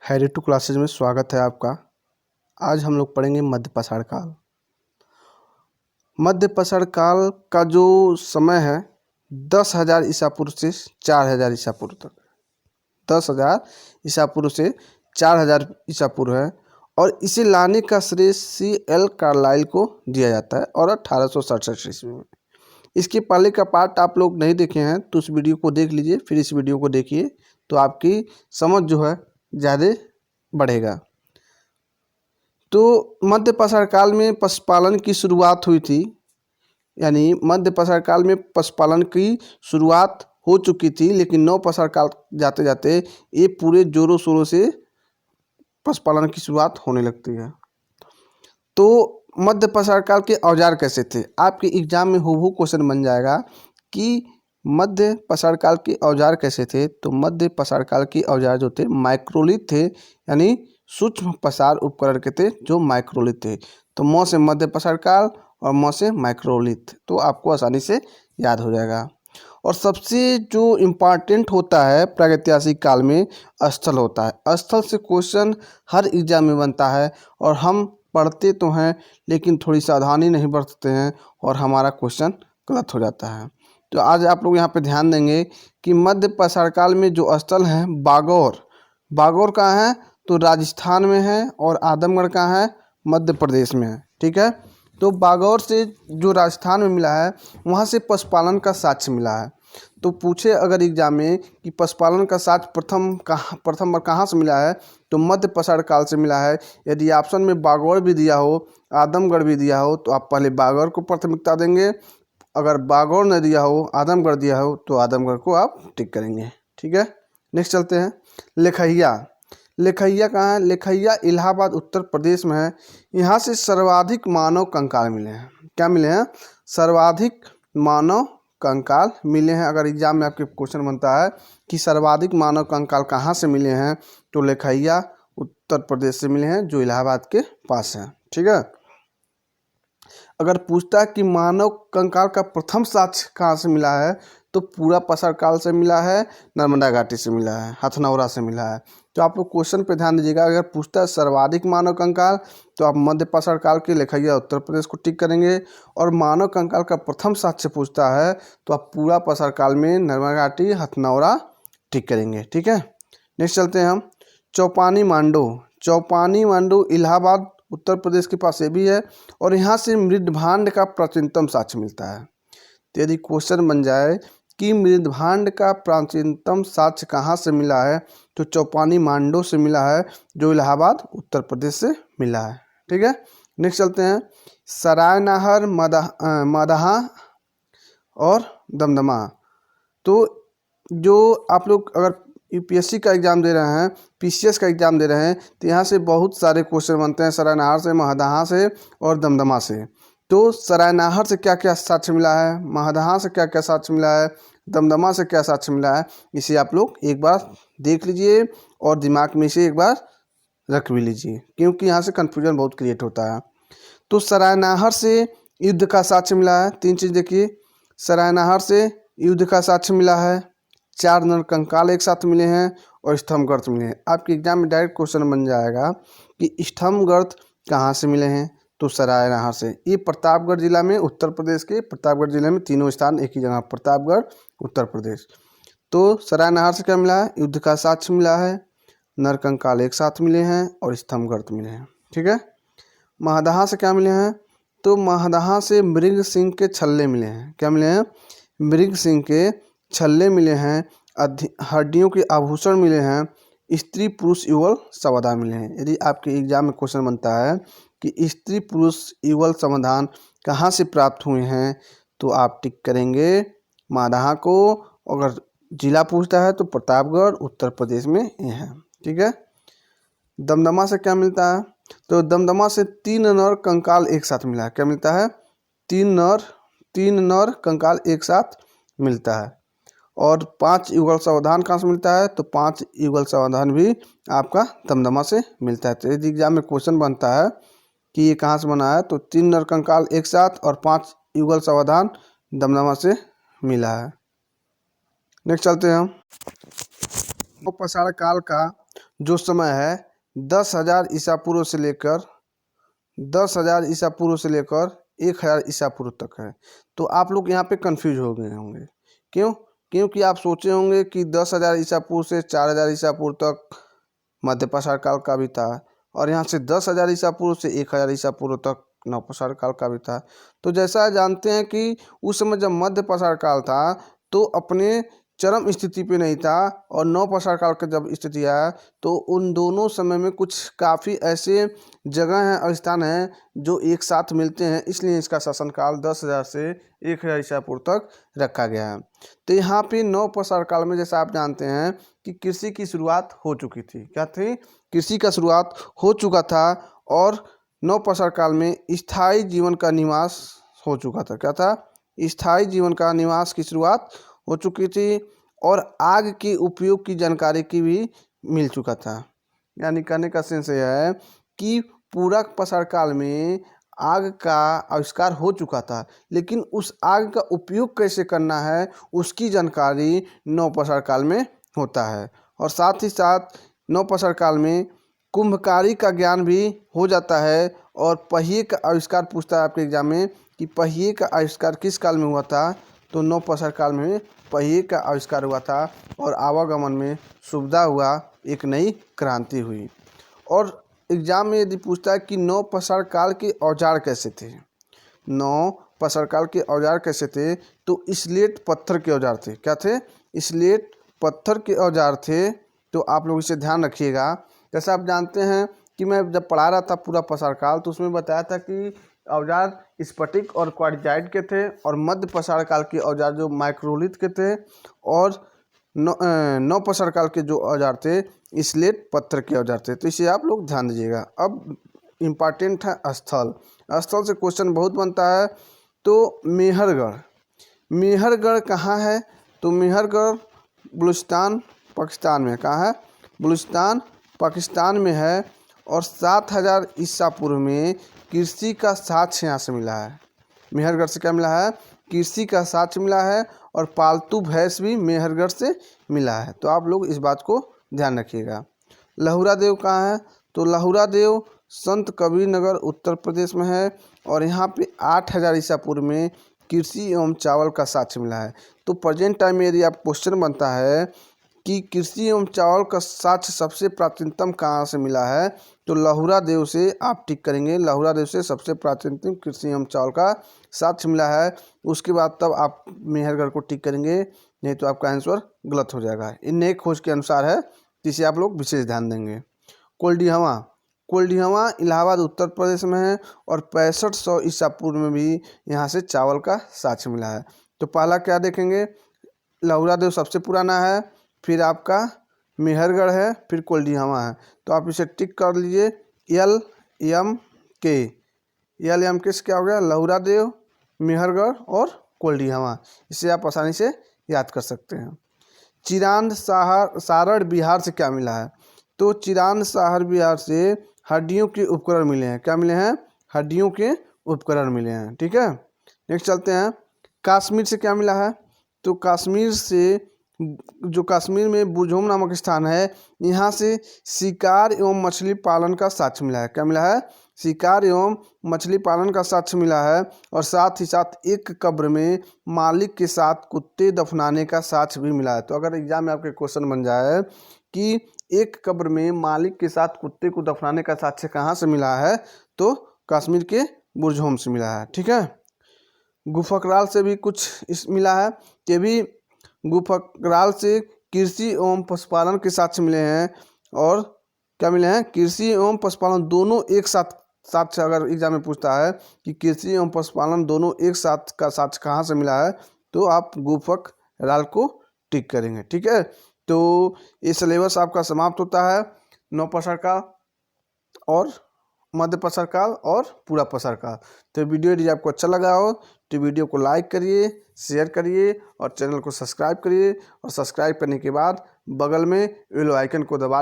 Harry to classes में स्वागत है आपका। आज हम लोग पढ़ेंगे मध्य पाषाण काल। मध्य पाषाण काल का जो समय है 10,000 ईसा पूर्व से 4,000 ईसा पूर्व तक। 10,000 ईसा पूर्व से 4,000 ईसा पूर्व है और इसे लाने का श्रेय C.L. कार्लाइल को दिया जाता है और 1867 ईस्वी में। इसके पहले का पार्ट आप लोग नहीं देखे हैं तो उस वीडियो को देख लीजिए, फिर इस वीडियो को देखिए तो आपकी समझ जो है ज़्यादा बढ़ेगा। तो मध्य पाषाण काल में पशुपालन की शुरुआत हुई थी, यानी मध्य पाषाण काल में पशुपालन की शुरुआत हो चुकी थी, लेकिन नव पाषाण काल जाते जाते ये पूरे जोरों शोरों से पशुपालन की शुरुआत होने लगती है। तो मध्य पाषाण काल के औजार कैसे थे? आपके एग्जाम में हूबहू क्वेश्चन बन जाएगा कि मध्य पाषाण काल के औजार कैसे थे। तो मध्य पाषाण काल के औजार जो थे माइक्रोलिथ थे, यानी सूक्ष्म पसार उपकरण के थे जो माइक्रोलिथ थे। तो म से मध्य पाषाण काल और म से माइक्रोलिथ, तो आपको आसानी से याद हो जाएगा। और सबसे जो इम्पॉर्टेंट होता है प्रागैतिहासिक काल में स्थल होता है। स्थल से क्वेश्चन हर एग्जाम में बनता है और हम पढ़ते तो हैं लेकिन थोड़ी सावधानी नहीं बरतते हैं और हमारा क्वेश्चन गलत हो जाता है। तो आज आप लोग यहाँ पे ध्यान देंगे कि मध्य पाषाण काल में जो स्थल हैं बागौर कहाँ है? तो राजस्थान में है और आदमगढ़ कहाँ है? मध्य प्रदेश में है। ठीक है, तो बागौर से जो राजस्थान में मिला है वहाँ से पशुपालन का साक्ष्य मिला है। तो पूछे अगर एग्जाम में कि पशुपालन का साक्ष्य प्रथम बार कहाँ से मिला है, तो मध्य पाषाण काल से मिला है। यदि ऑप्शन में बागौर भी दिया हो, आदमगढ़ भी दिया हो, तो आप पहले बागौर को प्राथमिकता देंगे। अगर बागौर न दिया हो, आदमगढ़ दिया हो, तो आदमगढ़ को आप टिक करेंगे। ठीक है, नेक्स्ट चलते हैं। लेखैया कहाँ है? लेखैया इलाहाबाद उत्तर प्रदेश में है। यहाँ से सर्वाधिक मानव कंकाल मिले हैं। क्या मिले हैं? सर्वाधिक मानव कंकाल मिले हैं। अगर एग्जाम में आपके क्वेश्चन बनता है कि सर्वाधिक मानव कंकाल कहाँ से मिले हैं, तो लेखैया उत्तर प्रदेश से मिले हैं जो इलाहाबाद के पास है। ठीक है, अगर पूछता है कि मानव कंकाल का प्रथम साक्ष्य कहाँ से मिला है, तो पूरा पाषाण काल से मिला है, नर्मदा घाटी से मिला है, हथनौरा से मिला है। तो आप लोग क्वेश्चन पे ध्यान दीजिएगा। अगर पूछता है सर्वाधिक मानव कंकाल, तो आप मध्य पाषाण काल के लेखैया उत्तर प्रदेश को टिक करेंगे। और मानव कंकाल का प्रथम साक्ष्य पूछता है तो आप पूरा पाषाण काल में नर्मदा घाटी, हथनौरा टिक करेंगे। ठीक है, नेक्स्ट चलते हैं हम। चौपानी मांडू इलाहाबाद उत्तर प्रदेश के पास ये भी है और यहाँ से मृदभांड का प्राचीनतम साक्ष्य मिलता है। तो यदि क्वेश्चन बन जाए कि मृदभांड का प्राचीनतम साक्ष्य कहाँ से मिला है, तो चौपानी मांडो से मिला है जो इलाहाबाद उत्तर प्रदेश से मिला है। ठीक है, नेक्स्ट चलते हैं। सरायनाहर, मदाहा और दमदमा। तो जो आप लोग अगर यूपीएससी का एग्ज़ाम दे रहे हैं, पीसीएस का एग्ज़ाम दे रहे हैं, तो यहाँ से बहुत सारे क्वेश्चन बनते हैं सरायनाहर से, महदहा से और दमदमा से। तो सरायनाहर से क्या क्या साक्ष्य मिला है, महदहा से क्या क्या साक्ष्य मिला है, दमदमा से क्या साक्ष्य मिला है, इसे आप लोग एक बार देख लीजिए और दिमाग में इसे एक बार रख भी लीजिए, क्योंकि यहाँ से कन्फ्यूजन बहुत क्रिएट होता है। तो सरायनाहर से युद्ध का साक्ष्य मिला है। 3 चीज़ देखिए, सरायनाहर से युद्ध का साक्ष्य मिला है, 4 नरकंकाल एक साथ मिले हैं और स्तंभगर्त मिले हैं। आपके एग्जाम में डायरेक्ट क्वेश्चन बन जाएगा कि स्तंभगर्त कहाँ से मिले हैं, तो सरायनाहर से। ये प्रतापगढ़ जिला में, उत्तर प्रदेश के प्रतापगढ़ जिले में तीनों स्थान एक ही जगह, प्रतापगढ़ उत्तर प्रदेश। तो सरायनाहर से क्या मिला है? युद्ध का साक्ष्य मिला है, नरकंकाल एक साथ मिले हैं और स्तंभगर्त मिले हैं। ठीक है, महदहा से क्या मिले हैं? तो महदहा से मृग सिंह के छल्ले मिले हैं। क्या मिले हैं? मृग सिंह के छल्ले मिले हैं, हड्डियों के आभूषण मिले हैं, स्त्री पुरुष युगल समाधान मिले हैं। यदि आपके एग्जाम में क्वेश्चन बनता है कि स्त्री पुरुष युगल समाधान कहाँ से प्राप्त हुए हैं, तो आप टिक करेंगे महदहा को। अगर जिला पूछता है तो प्रतापगढ़ उत्तर प्रदेश में ये है। ठीक है, दमदमा से क्या मिलता है? तो दमदमा से 3 नर कंकाल एक साथ मिला है। क्या मिलता है? 3 नर कंकाल एक साथ मिलता है। और 5 युगल सावधान कहाँ से मिलता है? तो 5 युगल सावधान भी आपका दमदमा से मिलता है। तो यदि एग्जाम में क्वेश्चन बनता है कि ये कहाँ से बना है, तो 3 नर कंकाल एक साथ और 5 युगल सावधान दमदमा से मिला है। नेक्स्ट चलते हैं हम। पाषाण काल का जो समय है 10,000 ईसा पूर्व से लेकर 10,000 ईसा पूर्व से लेकर 1,000 ईसा पूर्व तक है। तो आप लोग यहाँ पे कंफ्यूज हो गए होंगे। क्यों? क्योंकि आप सोचे होंगे कि 10,000 ईसा पूर्व से 4,000 ईसा पूर्व तक मध्यपाषाण काल का भी था, और यहाँ से 10,000 ईसा पूर्व से 1,000 ईसा पूर्व तक नवपाषाण काल का भी था। तो जैसा जानते हैं कि उस समय जब मध्यपाषाण काल था तो अपने चरम स्थिति पे नहीं था, और नवपाषाण काल का जब स्थिति आया तो उन दोनों समय में कुछ काफ़ी ऐसे जगह हैं और स्थान हैं जो एक साथ मिलते हैं, इसलिए इसका शासनकाल 10,000 से 1,000 ईसा पूर्व तक रखा गया है। तो यहाँ पे नवपाषाण काल में जैसा आप जानते हैं कि कृषि की शुरुआत हो चुकी थी। क्या थी? कृषि का शुरुआत हो चुका था, और नवपाषाण काल में स्थायी जीवन का निवास हो चुका था। क्या था? स्थायी जीवन का निवास की शुरुआत हो चुकी थी, और आग के उपयोग की जानकारी की भी मिल चुका था। यानी कहने का सेंस यह है कि पूरा पाषाण काल में आग का आविष्कार हो चुका था, लेकिन उस आग का उपयोग कैसे करना है उसकी जानकारी नवपाषाण काल में होता है। और साथ ही साथ नवपाषाण काल में कुंभकारी का ज्ञान भी हो जाता है, और पहिए का आविष्कार पूछता है आपके एग्जाम में कि पहिए का आविष्कार किस काल में हुआ था। तो नवपाषाण काल में पहिए का आविष्कार हुआ था, और आवागमन में सुविधा हुआ, एक नई क्रांति हुई। और एग्जाम में यदि पूछता है कि नवपाषाण काल के औजार कैसे थे, नवपाषाण काल के औजार कैसे थे, तो स्लेट पत्थर के औजार थे। क्या थे? स्लेट पत्थर के औजार थे। तो आप लोग इसे ध्यान रखिएगा। जैसा आप जानते हैं कि मैं जब पढ़ा रहा था पूरा पाषाण काल तो उसमें बताया था कि औजार स्फटिक और क्वार्टजाइट के थे, और मध्य पाषाण काल के औजार जो माइक्रोलिथ के थे, और नवपाषाण काल के जो औजार थे स्लेट पत्थर के औजार थे। तो इसे आप लोग ध्यान दीजिएगा। अब इम्पॉर्टेंट है स्थल। स्थल से क्वेश्चन बहुत बनता है। तो मेहरगढ़, मेहरगढ़ कहाँ है? तो मेहरगढ़ बलूचिस्तान पाकिस्तान में। कहाँ है? बलूचिस्तान पाकिस्तान में है। और 7,000 ईसा पूर्व में कृषि का साक्ष्य यहाँ से मिला है। मेहरगढ़ से क्या मिला है? कृषि का साक्ष्य मिला है, और पालतू भैंस भी मेहरगढ़ से मिला है। तो आप लोग इस बात को ध्यान रखिएगा। लहुरा देव कहाँ है? तो लहुरा देव संत कबीर नगर उत्तर प्रदेश में है, और यहाँ पे 8,000 ईसा पूर्व में कृषि एवं चावल का साक्ष्य मिला है। तो प्रेजेंट टाइम में यदि आप क्वेश्चन बनता है कि कृषि एवं चावल का साक्ष्य सबसे प्राचीनतम कहाँ से मिला है, तो लहुरा देव से आप टिक करेंगे। लहुरा देव से सबसे प्राचीनतम कृषि एवं चावल का साक्ष्य मिला है। उसके बाद तब आप मेहरगढ़ को टिक करेंगे, नहीं तो आपका आंसर गलत हो जाएगा। इन नए खोज के अनुसार है, जिसे आप लोग विशेष ध्यान देंगे। कोल्डिहवा, कोल्डिहवा इलाहाबाद उत्तर प्रदेश में है, और 6500 ईसा पूर्व में भी यहाँ से चावल का साक्ष्य मिला है। तो पहला क्या देखेंगे? लहुरा देव सबसे पुराना है, फिर आपका मेहरगढ़ है, फिर कोल्डिहवा है। तो आप इसे टिक कर लीजिए। LMK, LMK से क्या हो गया? लहुरा देव, मेहरगढ़ और कोल्डिहवा। इसे आप आसानी से याद कर सकते हैं। चिरांद सारण बिहार से क्या मिला है? तो चिरांद सारण बिहार से हड्डियों के उपकरण मिले हैं। क्या मिले हैं? हड्डियों के उपकरण मिले हैं। ठीक है, नेक्स्ट चलते हैं। कश्मीर से क्या मिला है? तो कश्मीर से, जो कश्मीर में बुरझोम नामक स्थान है, यहाँ से शिकार एवं मछली पालन का साक्ष्य मिला है। क्या मिला है? शिकार एवं मछली पालन का साक्ष्य मिला है, और साथ ही साथ एक कब्र में मालिक के साथ कुत्ते दफनाने का साक्ष्य भी मिला है। तो अगर एग्जाम में आपके क्वेश्चन बन जाए कि एक कब्र में मालिक के साथ कुत्ते को दफनाने का साक्ष्य कहाँ से मिला है, तो कश्मीर के बुरझोम से मिला है। ठीक है, गुफकराल से भी कुछ मिला है। ये भी गुफकराल से कृषि एवं पशुपालन के साक्ष्य मिले हैं। और क्या मिले हैं? कृषि एवं पशुपालन दोनों एक साथ साक्ष्य। अगर एग्जाम में पूछता है कि कृषि एवं पशुपालन दोनों एक साथ का साक्ष्य कहाँ से मिला है, तो आप गुफकराल को टिक करेंगे। ठीक है, तो ये सिलेबस आपका समाप्त होता है नवपाषाण काल और मध्यपाषाण काल और पूरा पाषाण काल। तो वीडियो यदि आपको अच्छा लगा हो तो वीडियो को लाइक करिए, शेयर करिए, और चैनल को सब्सक्राइब करिए। और सब्सक्राइब करने के बाद बगल में बेल आइकन को दबा